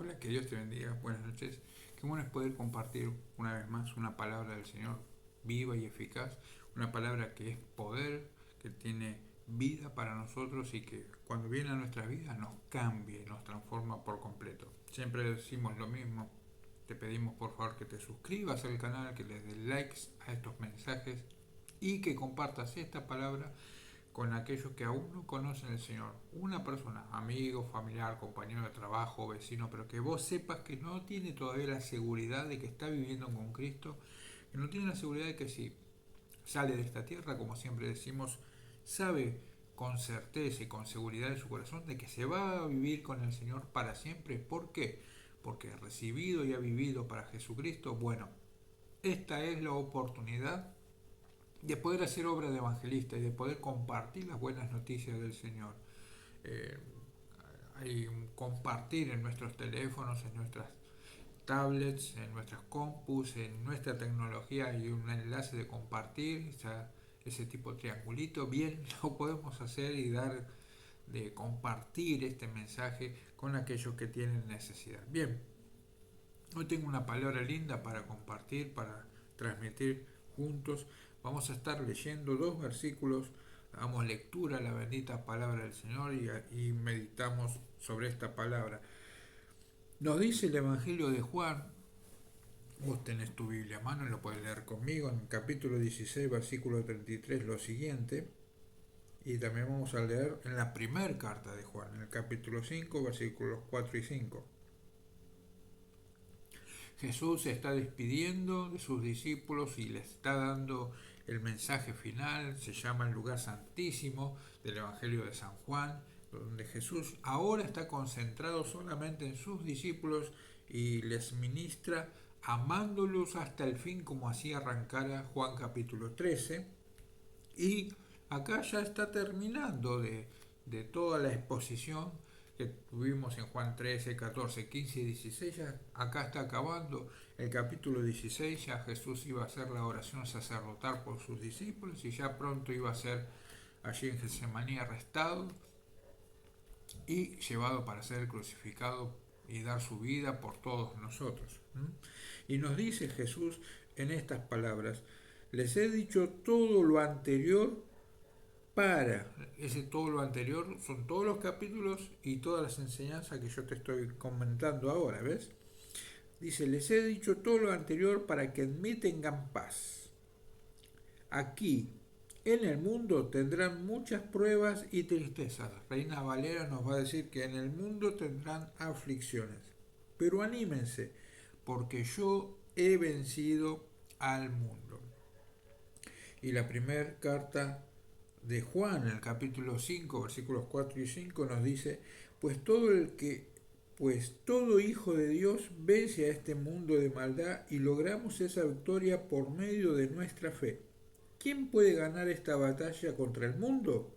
Hola, que Dios te bendiga. Buenas noches. Qué bueno es poder compartir una vez más una palabra del Señor viva y eficaz. Una palabra que es poder, que tiene vida para nosotros y que cuando viene a nuestras vidas nos cambia y nos transforma por completo. Siempre decimos lo mismo. Te pedimos por favor que te suscribas al canal, que le des likes a estos mensajes y que compartas esta palabra con aquellos que aún no conocen al Señor. Una persona, amigo, familiar, compañero de trabajo, vecino, pero que vos sepas que no tiene todavía la seguridad de que está viviendo con Cristo, que no tiene la seguridad de que si sale de esta tierra, como siempre decimos, sabe con certeza y con seguridad en su corazón de que se va a vivir con el Señor para siempre. ¿Por qué? Porque ha recibido y ha vivido para Jesucristo. Bueno, esta es la oportunidad de poder hacer obra de evangelista y de poder compartir las buenas noticias del Señor. Eh, Hay un compartir en nuestros teléfonos, en nuestras tablets, en nuestras compus, en nuestra tecnología hay un enlace de compartir, ese tipo de triangulito, bien lo podemos hacer y dar de compartir este mensaje con aquellos que tienen necesidad. Bien, hoy tengo una palabra linda para compartir, para transmitir juntos. Vamos a estar leyendo dos versículos, damos lectura a la bendita palabra del Señor y meditamos sobre esta palabra. Nos dice el Evangelio de Juan, vos tenés tu Biblia a mano y lo podés leer conmigo, en el capítulo 16, versículo 33, lo siguiente. Y también vamos a leer en la primera carta de Juan, en el capítulo 5, versículos 4 y 5. Jesús se está despidiendo de sus discípulos y les está dando el mensaje final, se llama el lugar santísimo del Evangelio de San Juan, donde Jesús ahora está concentrado solamente en sus discípulos y les ministra amándolos hasta el fin, como así arrancara Juan capítulo 13. Y acá ya está terminando de toda la exposición que tuvimos en Juan 13, 14, 15 y 16. Ya acá está acabando el capítulo 16. Ya Jesús iba a hacer la oración sacerdotal por sus discípulos y ya pronto iba a ser allí en Getsemaní arrestado y llevado para ser crucificado y dar su vida por todos nosotros. Y nos dice Jesús en estas palabras: les he dicho todo lo anterior para, ese todo lo anterior son todos los capítulos y todas las enseñanzas que yo te estoy comentando ahora, ¿ves? Dice, les he dicho todo lo anterior para que en mí tengan paz. Aquí, en el mundo, tendrán muchas pruebas y tristezas. Reina Valera nos va a decir que en el mundo tendrán aflicciones. Pero anímense, porque yo he vencido al mundo. Y la primera carta de Juan, en el capítulo 5, versículos 4 y 5, nos dice, pues todo hijo de Dios vence a este mundo de maldad y logramos esa victoria por medio de nuestra fe. ¿Quién puede ganar esta batalla contra el mundo?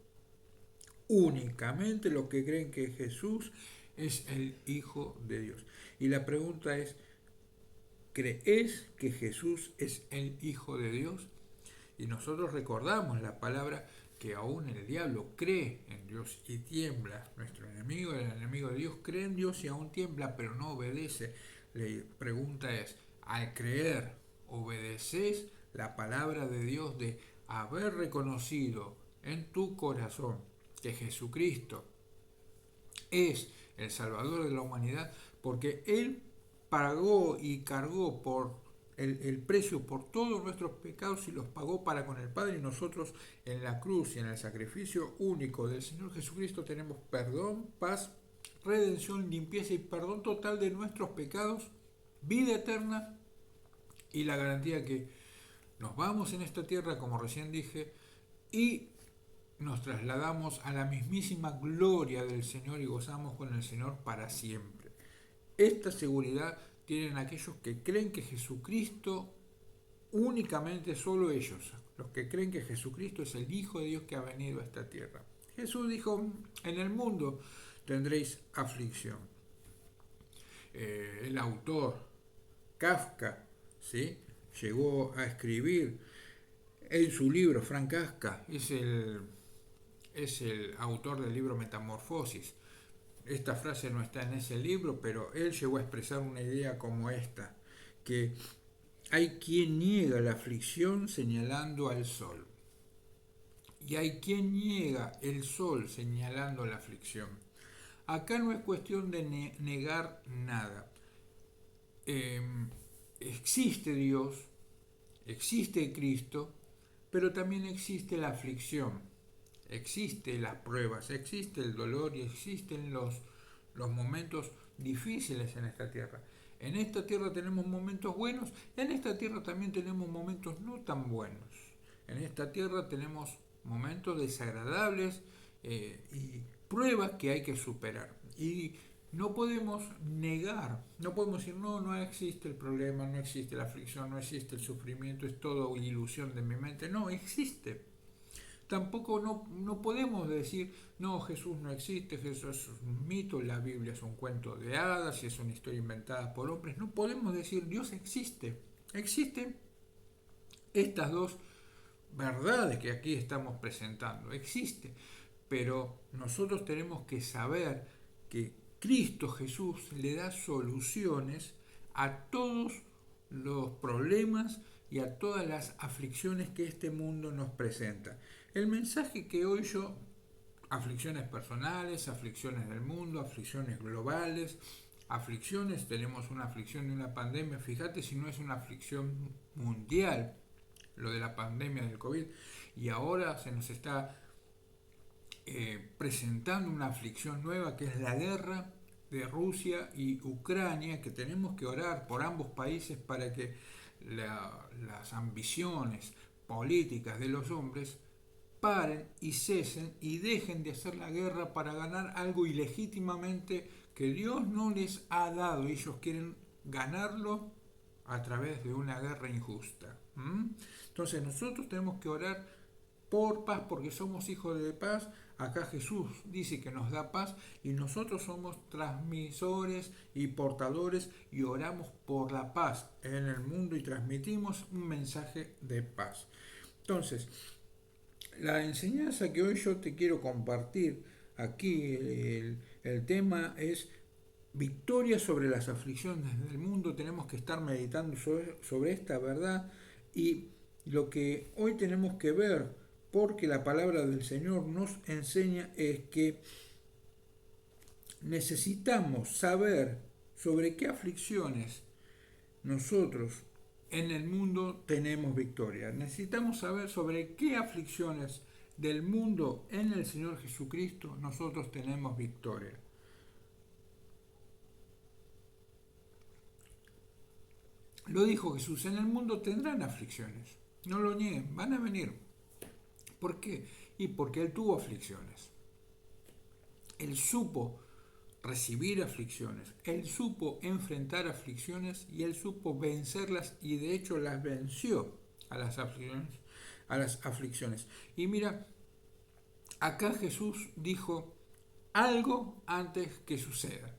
Únicamente los que creen que Jesús es el Hijo de Dios. Y la pregunta es, ¿crees que Jesús es el Hijo de Dios? Y nosotros recordamos la palabra que aún el diablo cree en Dios y tiembla. Nuestro enemigo, el enemigo de Dios, cree en Dios y aún tiembla, pero no obedece. La pregunta es, al creer, ¿obedeces la palabra de Dios de haber reconocido en tu corazón que Jesucristo es el Salvador de la humanidad? Porque Él pagó y cargó por el precio por todos nuestros pecados y los pagó para con el Padre, y nosotros en la cruz y en el sacrificio único del Señor Jesucristo tenemos perdón, paz, redención, limpieza y perdón total de nuestros pecados, vida eterna y la garantía que nos vamos en esta tierra, como recién dije, y nos trasladamos a la mismísima gloria del Señor y gozamos con el Señor para siempre. Esta seguridad tienen aquellos que creen que Jesucristo, únicamente solo ellos, los que creen que Jesucristo es el Hijo de Dios que ha venido a esta tierra. Jesús dijo, en el mundo tendréis aflicción. El autor Kafka, ¿sí?, llegó a escribir en su libro, Frank Kafka es el autor del libro Metamorfosis, esta frase no está en ese libro, pero él llegó a expresar una idea como esta, que hay quien niega la aflicción señalando al sol, y hay quien niega el sol señalando la aflicción. Acá no es cuestión de negar nada. Eh, Existe Dios, existe Cristo, pero también existe la aflicción, existe las pruebas, existe el dolor y existen los momentos difíciles en esta tierra. En esta tierra tenemos momentos buenos, en esta tierra también tenemos momentos no tan buenos. En esta tierra tenemos momentos desagradables y pruebas que hay que superar. Y no podemos negar, no podemos decir, no, no existe el problema, no existe la aflicción, no existe el sufrimiento, es todo ilusión de mi mente. No, existe. Tampoco no podemos decir, no, Jesús no existe, Jesús es un mito, la Biblia es un cuento de hadas y es una historia inventada por hombres. No podemos decir, Dios existe. Existen estas dos verdades que aquí estamos presentando. Existe. Pero nosotros tenemos que saber que Cristo Jesús le da soluciones a todos los problemas y a todas las aflicciones que este mundo nos presenta. El mensaje que hoy yo, aflicciones personales, aflicciones del mundo, aflicciones globales, aflicciones, tenemos una aflicción de una pandemia, fíjate si no es una aflicción mundial, lo de la pandemia del COVID, y ahora se nos está presentando una aflicción nueva que es la guerra de Rusia y Ucrania, que tenemos que orar por ambos países para que las ambiciones políticas de los hombres paren y cesen y dejen de hacer la guerra para ganar algo ilegítimamente que Dios no les ha dado. Ellos quieren ganarlo a través de una guerra injusta. Entonces nosotros tenemos que orar por paz porque somos hijos de paz. Acá Jesús dice que nos da paz y nosotros somos transmisores y portadores y oramos por la paz en el mundo y transmitimos un mensaje de paz. Entonces, la enseñanza que hoy yo te quiero compartir aquí, el tema es victoria sobre las aflicciones del mundo. Tenemos que estar meditando sobre esta verdad y lo que hoy tenemos que ver, porque la palabra del Señor nos enseña, es que necesitamos saber sobre qué aflicciones nosotros en el mundo tenemos victoria. Necesitamos saber sobre qué aflicciones del mundo en el Señor Jesucristo nosotros tenemos victoria. Lo dijo Jesús, en el mundo tendrán aflicciones. No lo nieguen, van a venir. ¿Por qué? Y porque Él tuvo aflicciones. Él supo recibir aflicciones. Él supo enfrentar aflicciones y Él supo vencerlas y de hecho las venció a las aflicciones. Y mira, acá Jesús dijo algo antes que suceda.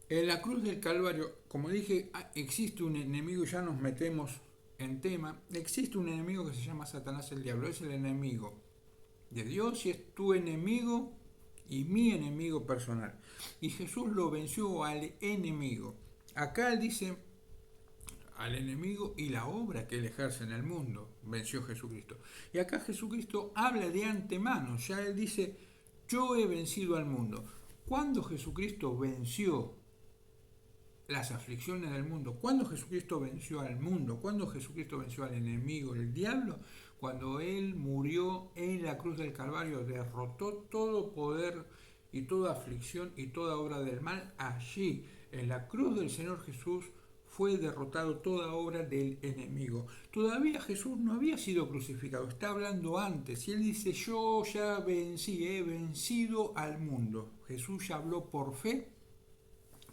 En la cruz del Calvario, como dije, existe un enemigo, ya nos metemos en tema, existe un enemigo que se llama Satanás el diablo, es el enemigo de Dios y es tu enemigo y mi enemigo personal. Y Jesús lo venció al enemigo. Acá él dice al enemigo y la obra que él ejerce en el mundo, venció Jesucristo. Y acá Jesucristo habla de antemano, ya él dice, yo he vencido al mundo. ¿Cuándo Jesucristo venció las aflicciones del mundo? ¿Cuándo Jesucristo venció al mundo? ¿Cuándo Jesucristo venció al enemigo, el diablo? Cuando Él murió en la cruz del Calvario, derrotó todo poder y toda aflicción y toda obra del mal allí. En la cruz del Señor Jesús fue derrotado toda obra del enemigo. Todavía Jesús no había sido crucificado, está hablando antes. Y Él dice, yo ya vencí, he vencido al mundo. Jesús ya habló por fe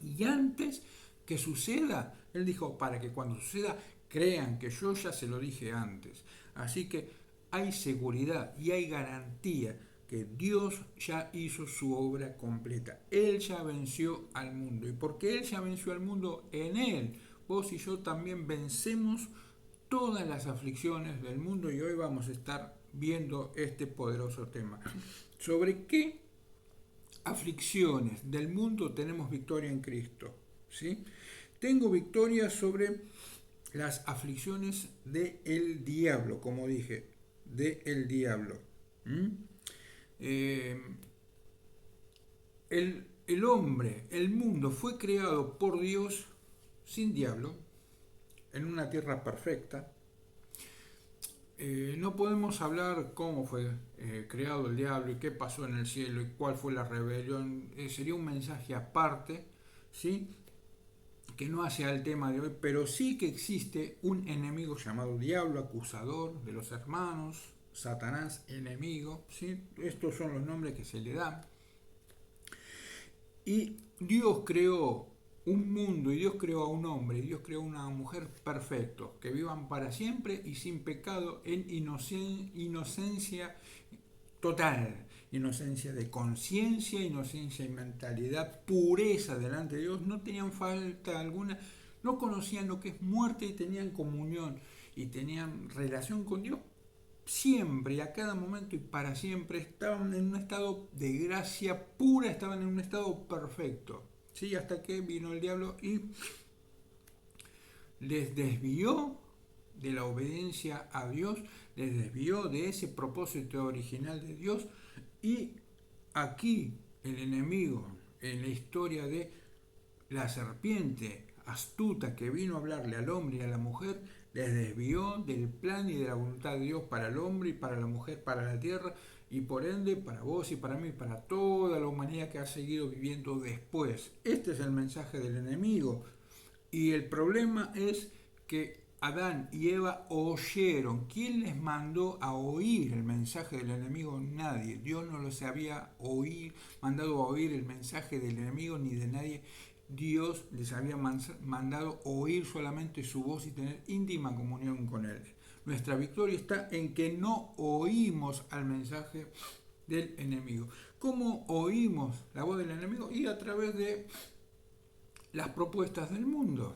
y antes que suceda, Él dijo, para que cuando suceda crean que yo ya se lo dije antes. Así que hay seguridad y hay garantía que Dios ya hizo su obra completa. Él ya venció al mundo. Y porque Él ya venció al mundo, en Él, vos y yo también vencemos todas las aflicciones del mundo. Y hoy vamos a estar viendo este poderoso tema. ¿Sobre qué aflicciones del mundo tenemos victoria en Cristo, ¿sí? Tengo victoria sobre las aflicciones del diablo, como dije, del diablo. ¿Mm? Eh, el hombre, el mundo fue creado por Dios sin diablo, en una tierra perfecta. No podemos hablar cómo fue creado el diablo y qué pasó en el cielo y cuál fue la rebelión. Sería un mensaje aparte, ¿sí? Que no hace al tema de hoy, pero sí que existe un enemigo llamado diablo, acusador de los hermanos, Satanás, enemigo, ¿sí? Estos son los nombres que se le dan. Y Dios creó un mundo, y Dios creó a un hombre, y Dios creó a una mujer perfectos, que vivan para siempre y sin pecado, en inocencia total, inocencia de conciencia, inocencia y mentalidad, pureza delante de Dios, no tenían falta alguna, no conocían lo que es muerte y tenían comunión y tenían relación con Dios siempre, a cada momento y para siempre. Estaban en un estado de gracia pura, estaban en un estado perfecto, ¿sí? Hasta que vino el diablo y les desvió de la obediencia a Dios, les desvió de ese propósito original de Dios. Y aquí el enemigo, en la historia de la serpiente astuta que vino a hablarle al hombre y a la mujer, les desvió del plan y de la voluntad de Dios para el hombre y para la mujer, para la tierra, y por ende para vos y para mí, para toda la humanidad que ha seguido viviendo después. Este es el mensaje del enemigo. Y el problema es que Adán y Eva oyeron. ¿Quién les mandó a oír el mensaje del enemigo? Nadie. Dios no los había mandado a oír el mensaje del enemigo ni de nadie. Dios les había mandado oír solamente su voz y tener íntima comunión con Él. Nuestra victoria está en que no oímos al mensaje del enemigo. ¿Cómo oímos la voz del enemigo? Y a través de las propuestas del mundo,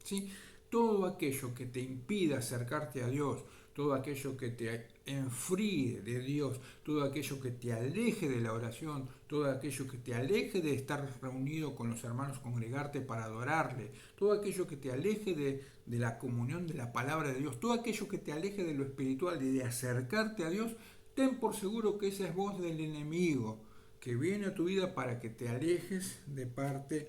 ¿sí? Todo aquello que te impida acercarte a Dios, todo aquello que te enfríe de Dios, todo aquello que te aleje de la oración, todo aquello que te aleje de estar reunido con los hermanos, congregarte para adorarle, todo aquello que te aleje de la comunión de la palabra de Dios, todo aquello que te aleje de lo espiritual y de acercarte a Dios, ten por seguro que esa es voz del enemigo que viene a tu vida para que te alejes de parte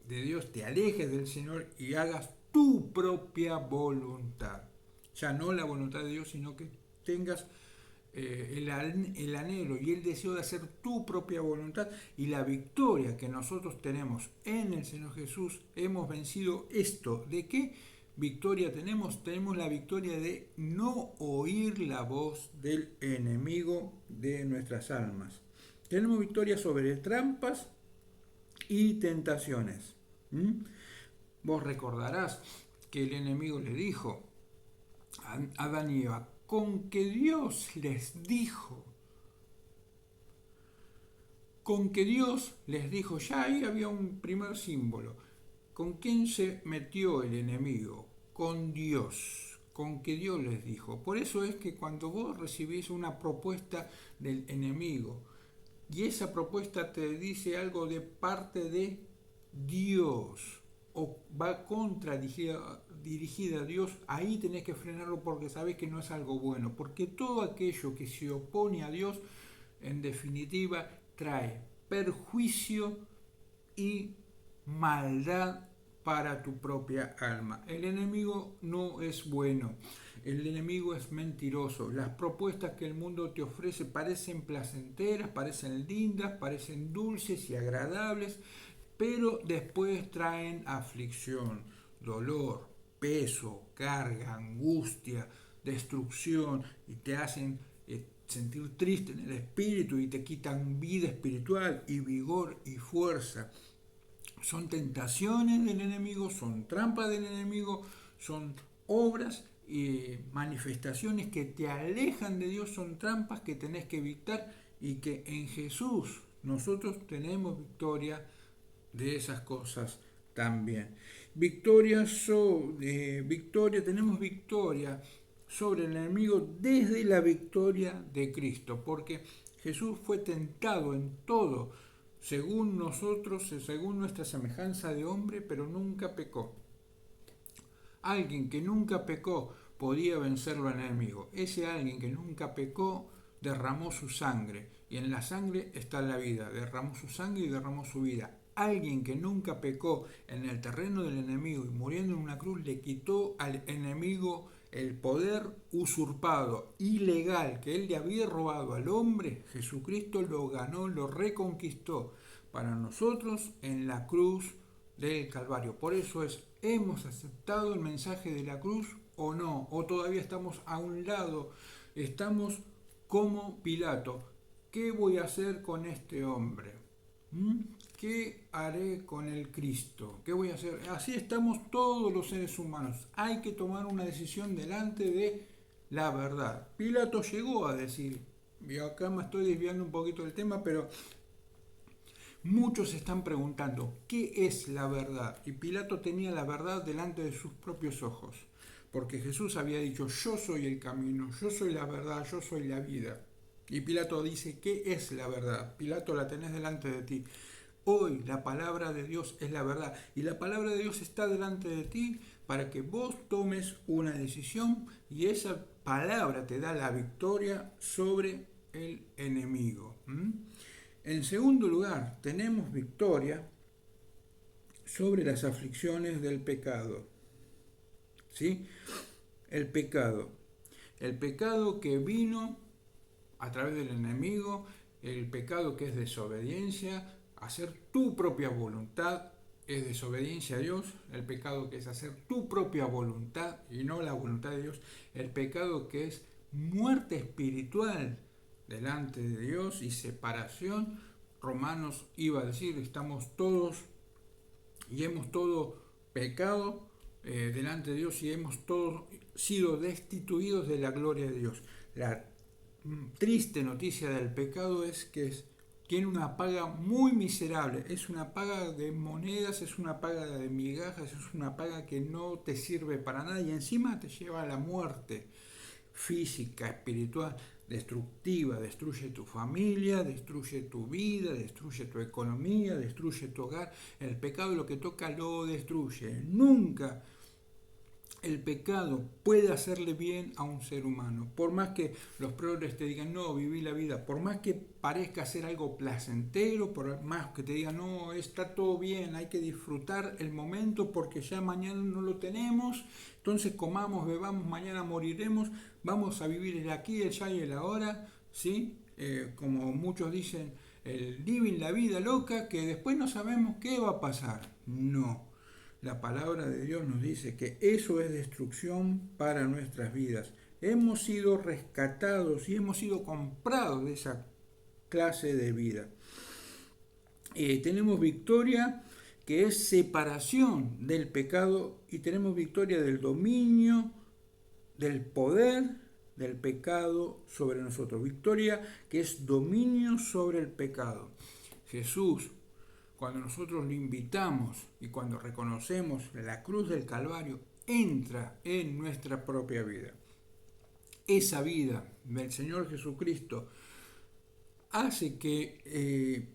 de Dios, te alejes del Señor y hagas tu propia voluntad. Ya no la voluntad de Dios, sino que tengas el anhelo y el deseo de hacer tu propia voluntad, y la victoria que nosotros tenemos en el Señor Jesús. Hemos vencido esto. ¿De qué victoria tenemos? Tenemos la victoria de no oír la voz del enemigo de nuestras almas. Tenemos victoria sobre trampas y tentaciones. Vos recordarás que el enemigo le dijo a Adán y Eva, con que Dios les dijo, ya ahí había un primer símbolo. ¿Con quién se metió el enemigo? Con Dios, con que Dios les dijo. Por eso es que cuando vos recibís una propuesta del enemigo y esa propuesta te dice algo de parte de Dios o va dirigida a Dios, ahí tenés que frenarlo porque sabés que no es algo bueno, porque todo aquello que se opone a Dios, en definitiva, trae perjuicio y maldad para tu propia alma. El enemigo no es bueno, el enemigo es mentiroso. Las propuestas que el mundo te ofrece parecen placenteras, parecen lindas, parecen dulces y agradables, pero después traen aflicción, dolor, peso, carga, angustia, destrucción, y te hacen sentir triste en el espíritu y te quitan vida espiritual y vigor y fuerza. Son tentaciones del enemigo, son trampas del enemigo, son obras y manifestaciones que te alejan de Dios, son trampas que tenés que evitar, y que en Jesús nosotros tenemos victoria de esas cosas también. Tenemos victoria sobre el enemigo desde la victoria de Cristo, porque Jesús fue tentado en todo, según nosotros, según nuestra semejanza de hombre, pero nunca pecó. Alguien que nunca pecó podía vencerlo al enemigo. Ese alguien que nunca pecó derramó su sangre, y en la sangre está la vida. Derramó su sangre y derramó su vida. Alguien que nunca pecó en el terreno del enemigo y muriendo en una cruz le quitó al enemigo el poder usurpado, ilegal, que él le había robado al hombre. Jesucristo lo ganó, lo reconquistó para nosotros en la cruz del Calvario. Por eso ¿hemos aceptado el mensaje de la cruz o no? ¿O todavía estamos a un lado? Estamos como Pilato. ¿Qué voy a hacer con este hombre? ¿Qué haré con el Cristo? ¿Qué voy a hacer? Así estamos todos los seres humanos. Hay que tomar una decisión delante de la verdad. Pilato llegó a decir, y acá me estoy desviando un poquito del tema, pero muchos se están preguntando, ¿qué es la verdad? Y Pilato tenía la verdad delante de sus propios ojos, porque Jesús había dicho, yo soy el camino, yo soy la verdad, yo soy la vida. Y Pilato dice, ¿qué es la verdad? Pilato, la tenés delante de ti. Hoy la palabra de Dios es la verdad, y la palabra de Dios está delante de ti para que vos tomes una decisión, y esa palabra te da la victoria sobre el enemigo. En segundo lugar, tenemos victoria sobre las aflicciones del pecado. ¿Sí? El pecado que vino a través del enemigo, el pecado que es desobediencia, hacer tu propia voluntad es desobediencia a Dios, el pecado que es hacer tu propia voluntad y no la voluntad de Dios, el pecado que es muerte espiritual delante de Dios y separación. Romanos iba a decir, estamos todos y hemos todo pecado delante de Dios y hemos todos sido destituidos de la gloria de Dios. La triste noticia del pecado es que tiene una paga muy miserable, es una paga de monedas, es una paga de migajas, es una paga que no te sirve para nada y encima te lleva a la muerte física, espiritual, destructiva, destruye tu familia, destruye tu vida, destruye tu economía, destruye tu hogar. El pecado lo que toca lo destruye. Nunca el pecado puede hacerle bien a un ser humano. Por más que los progres te digan, no, viví la vida, por más que parezca ser algo placentero, por más que te digan, no, está todo bien, hay que disfrutar el momento porque ya mañana no lo tenemos, entonces comamos, bebamos, mañana moriremos, vamos a vivir el aquí, el ya y el ahora, ¿sí? Como muchos dicen, el living, la vida loca, que después no sabemos qué va a pasar. No. La palabra de Dios nos dice que eso es destrucción para nuestras vidas. Hemos sido rescatados y hemos sido comprados de esa clase de vida. Tenemos victoria que es separación del pecado y tenemos victoria del dominio, del poder del pecado sobre nosotros. Victoria que es dominio sobre el pecado. Jesús, cuando nosotros lo invitamos y cuando reconocemos la cruz del Calvario, entra en nuestra propia vida. Esa vida del Señor Jesucristo hace que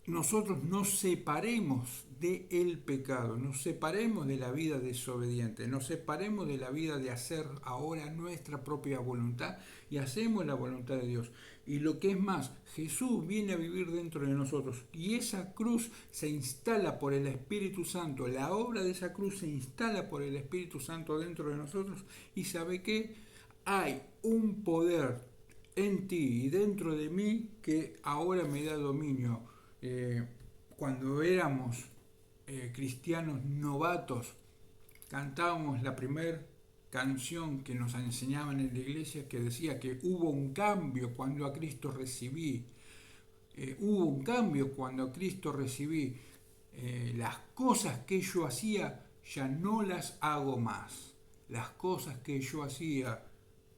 nosotros nos separemos del pecado, nos separemos de la vida desobediente, nos separemos de la vida de hacer ahora nuestra propia voluntad y hacemos la voluntad de Dios. Y lo que es más, Jesús viene a vivir dentro de nosotros y esa cruz se instala por el Espíritu Santo, la obra de esa cruz se instala por el Espíritu Santo dentro de nosotros y ¿sabe qué? Hay un poder en ti y dentro de mí que ahora me da dominio. Cuando éramos cristianos novatos, cantábamos la primera canción que nos enseñaban en la iglesia que decía que hubo un cambio cuando a Cristo recibí. Hubo un cambio cuando a Cristo recibí. Las cosas que yo hacía ya no las hago más. Las cosas que yo hacía,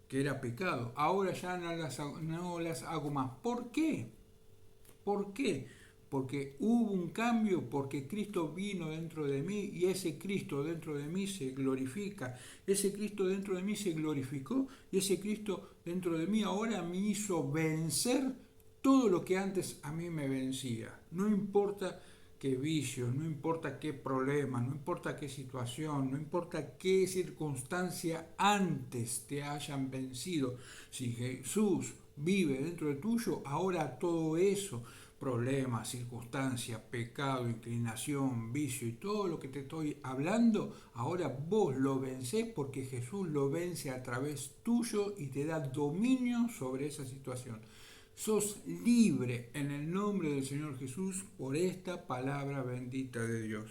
que era pecado, ahora ya no las hago más. ¿Por qué? ¿Por qué? porque hubo un cambio, porque Cristo vino dentro de mí y ese Cristo dentro de mí se glorifica. Ese Cristo dentro de mí se glorificó y ese Cristo dentro de mí ahora me hizo vencer todo lo que antes a mí me vencía. No importa qué vicios, no importa qué problema, no importa qué situación, no importa qué circunstancia antes te hayan vencido. Si Jesús vive dentro de tuyo, ahora todo eso, problemas, circunstancias, pecado, inclinación, vicio y todo lo que te estoy hablando, ahora vos lo vencés porque Jesús lo vence a través tuyo y te da dominio sobre esa situación. Sos libre en el nombre del Señor Jesús por esta palabra bendita de Dios.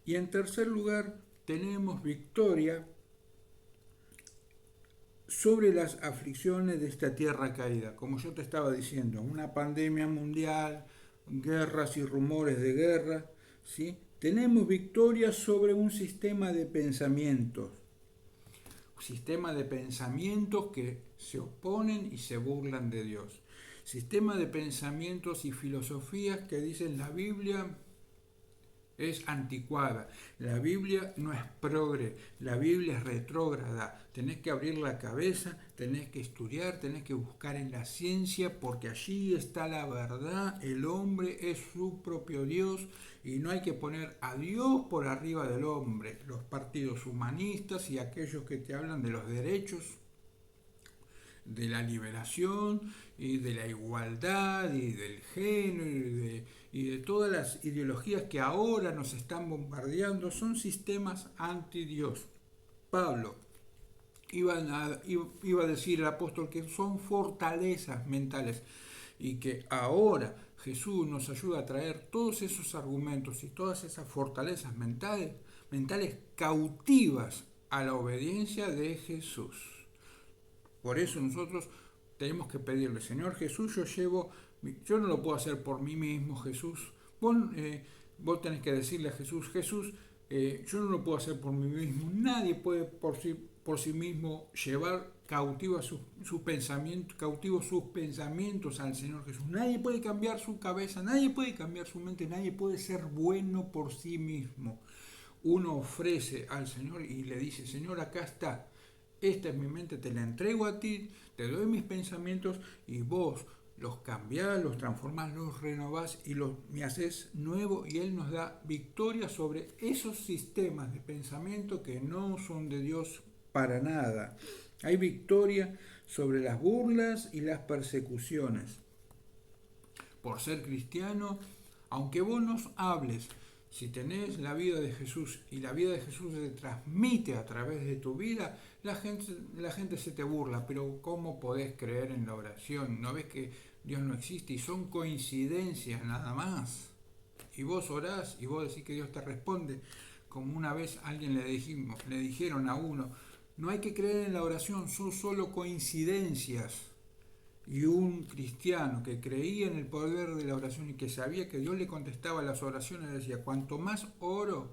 Y en tercer lugar, tenemos victoria sobre las aflicciones de esta tierra caída. Como yo te estaba diciendo, una pandemia mundial, guerras y rumores de guerra, ¿sí? Tenemos victoria sobre un sistema de pensamientos. Sistema de pensamientos que se oponen y se burlan de Dios. Sistema de pensamientos y filosofías que dicen la Biblia es anticuada, la Biblia no es progre, la Biblia es retrógrada. Tenés que abrir la cabeza, tenés que estudiar, tenés que buscar en la ciencia, porque allí está la verdad. El hombre es su propio Dios y no hay que poner a Dios por arriba del hombre. Los partidos humanistas y aquellos que te hablan de los derechos, de la liberación y de la igualdad y del género y de todas las ideologías que ahora nos están bombardeando, son sistemas anti Dios. Pablo iba a decir el apóstol que son fortalezas mentales y que ahora Jesús nos ayuda a traer todos esos argumentos y todas esas fortalezas mentales cautivas a la obediencia de Jesús. Por eso nosotros tenemos que pedirle, Señor Jesús, yo no lo puedo hacer por mí mismo, Jesús. Vos tenés que decirle a Jesús, Jesús, yo no lo puedo hacer por mí mismo. Nadie puede por sí mismo llevar cautivos sus pensamientos al Señor Jesús. Nadie puede cambiar su cabeza, nadie puede cambiar su mente, nadie puede ser bueno por sí mismo. Uno ofrece al Señor y le dice, Señor, acá está. Esta es mi mente, te la entrego a ti, te doy mis pensamientos y vos los cambiás, los transformás, los renovás y me haces nuevo, y Él nos da victoria sobre esos sistemas de pensamiento que no son de Dios para nada. Hay victoria sobre las burlas y las persecuciones. Por ser cristiano, aunque vos nos hables, si tenés la vida de Jesús y la vida de Jesús se transmite a través de tu vida, la gente se te burla, pero ¿cómo podés creer en la oración? ¿No ves que Dios no existe y son coincidencias nada más? Y vos orás y vos decís que Dios te responde. Como una vez alguien le dijeron a uno, no hay que creer en la oración, son solo coincidencias. Y un cristiano que creía en el poder de la oración y que sabía que Dios le contestaba las oraciones, decía, cuanto más oro,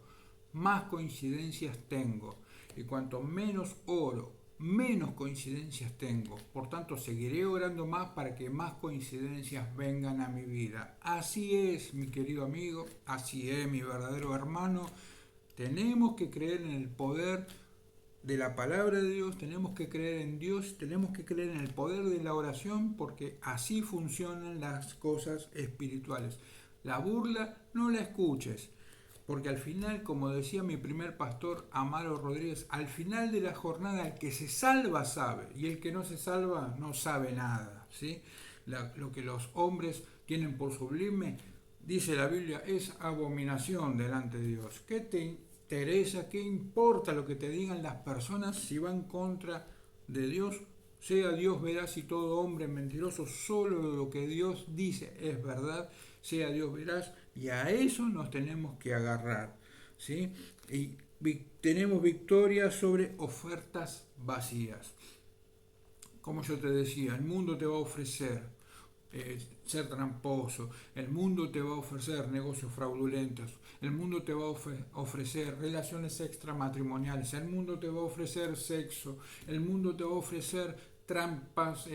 más coincidencias tengo. Y cuanto menos oro, menos coincidencias tengo. Por tanto, seguiré orando más para que más coincidencias vengan a mi vida. Así es, mi querido amigo, así es, mi verdadero hermano. Tenemos que creer en el poder de la palabra de Dios, tenemos que creer en Dios, tenemos que creer en el poder de la oración, porque así funcionan las cosas espirituales. La burla no la escuches, porque al final, como decía mi primer pastor Amaro Rodríguez, al final de la jornada el que se salva sabe, y el que no se salva no sabe nada, ¿sí? Lo que los hombres tienen por sublime, dice la Biblia, es abominación delante de Dios. ¿Qué te interesa? ¿Qué importa lo que te digan las personas si van contra de Dios? Sea Dios veraz y todo hombre mentiroso, solo lo que Dios dice es verdad. Sea Dios veraz, y a eso nos tenemos que agarrar, ¿sí? Y tenemos victoria sobre ofertas vacías. Como yo te decía, el mundo te va a ofrecer ser tramposo, el mundo te va a ofrecer negocios fraudulentos, el mundo te va a ofrecer relaciones extramatrimoniales, el mundo te va a ofrecer sexo, el mundo te va a ofrecer trampas,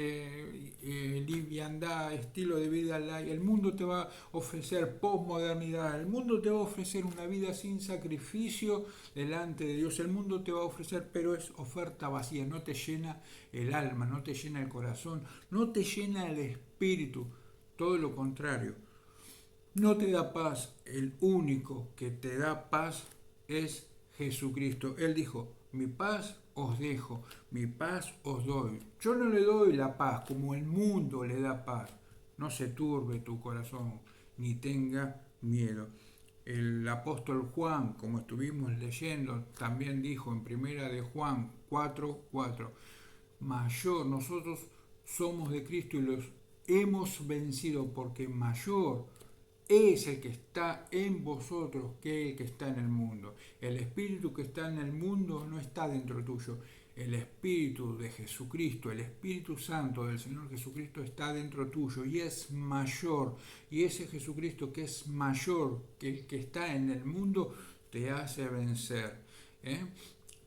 liviandad, estilo de vida light. El mundo te va a ofrecer posmodernidad, el mundo te va a ofrecer una vida sin sacrificio delante de Dios, el mundo te va a ofrecer, pero es oferta vacía, no te llena el alma, no te llena el corazón, no te llena el espíritu, todo lo contrario. No te da paz, el único que te da paz es Jesucristo. Él dijo, mi paz os dejo, mi paz os doy. Yo no le doy la paz como el mundo le da paz. No se turbe tu corazón, ni tenga miedo. El apóstol Juan, como estuvimos leyendo, también dijo en primera de Juan 4:4, mayor, nosotros somos de Cristo y los hemos vencido porque mayor es el que está en vosotros que el que está en el mundo. El espíritu que está en el mundo no está dentro tuyo. El espíritu de Jesucristo, el Espíritu Santo del Señor Jesucristo está dentro tuyo y es mayor. Y ese Jesucristo que es mayor que el que está en el mundo te hace vencer.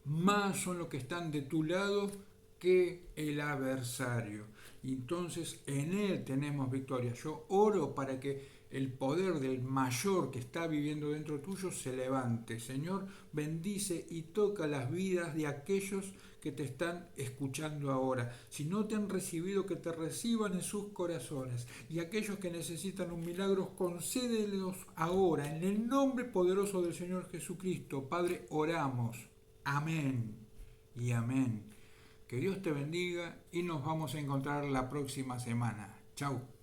Más son los que están de tu lado que el adversario. Y entonces en Él tenemos victoria. Yo oro para que el poder del mayor que está viviendo dentro tuyo se levante. Señor, bendice y toca las vidas de aquellos que te están escuchando ahora. Si no te han recibido, que te reciban en sus corazones. Y aquellos que necesitan un milagro, concédelos ahora. En el nombre poderoso del Señor Jesucristo, Padre, oramos. Amén y amén. Que Dios te bendiga y nos vamos a encontrar la próxima semana. Chau.